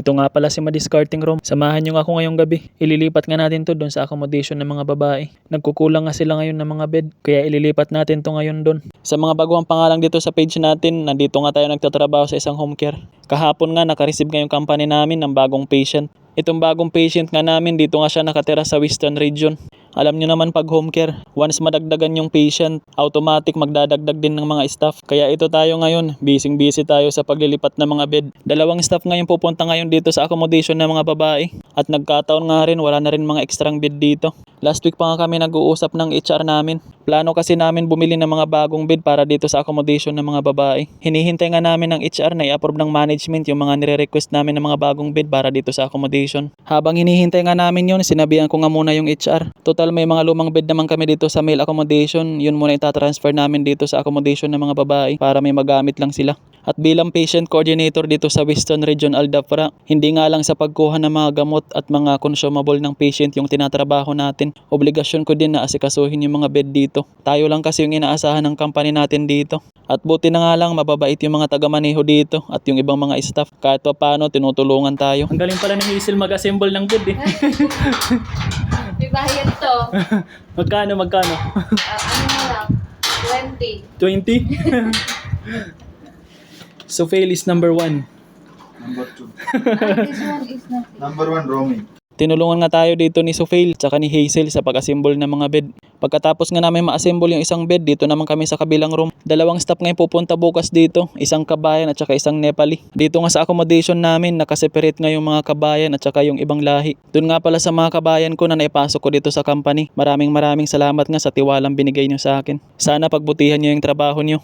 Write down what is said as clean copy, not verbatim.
Ito nga pala si Madiscarding Room. Samahan nyo nga ako ngayong gabi. Ililipat nga natin to doon sa accommodation ng mga babae. Nagkukulang nga sila ngayon ng mga bed, kaya ililipat natin to ngayon doon. Sa mga baguang pangalang dito sa page natin, nandito nga tayo nagtatrabaho sa isang home care. Kahapon nga nakareceive nga yung company namin ng bagong patient. Itong bagong patient nga namin, dito nga siya nakatira sa Western Region. Alam nyo naman pag home care, once madagdagan yung patient, automatic magdadagdag din ng mga staff. Kaya ito tayo ngayon, busy tayo sa paglilipat ng mga bed. Dalawang staff ngayon pupunta ngayon dito sa accommodation ng mga babae. At nagkataon nga rin, wala na rin mga extrang bed dito. Last week pa nga kami nag-uusap ng HR namin. Plano kasi namin bumili ng mga bagong bed para dito sa accommodation ng mga babae. Hinihintay nga namin ng HR na i-approve ng management yung mga nire-request namin ng mga bagong bed para dito sa accommodation. Habang hinihintay nga namin yun, sinabihan ko nga muna yung HR. Total may mga lumang bed naman kami dito sa male accommodation. Yun muna itatransfer namin dito sa accommodation ng mga babae para may magamit lang sila. At bilang patient coordinator dito sa Western Region Aldabra, hindi nga lang sa pagkuha ng mga gamot at mga consumable ng patient yung tinatrabaho natin. Obligasyon ko din na asikasuhin yung mga bed dito. Tayo lang kasi yung inaasahan ng company natin dito. At buti na nga lang mababait yung mga taga-maneho dito at yung ibang mga staff. Kahit pa paano tinutulungan tayo. Ang galing pala ni Hazel mag-assemble ng bed eh. May bayad to. Magkano? Ano na lang? 20. 20? So fail is number 1. Number 2. This one is not. Number 1, roaming. Tinulungan nga tayo dito ni Sofail tsaka ni Hazel sa pag-assemble ng mga bed. Pagkatapos nga namin ma-assemble yung isang bed, dito naman kami sa kabilang room. Dalawang staff ngayon pupunta bukas dito, isang kabayan at saka isang Nepali. Dito nga sa accommodation namin, nakaseparate nga yung mga kabayan at saka yung ibang lahi. Doon nga pala sa mga kabayan ko na naipasok ko dito sa company. Maraming salamat nga sa tiwalang binigay nyo sa akin. Sana pagbutihan nyo yung trabaho nyo.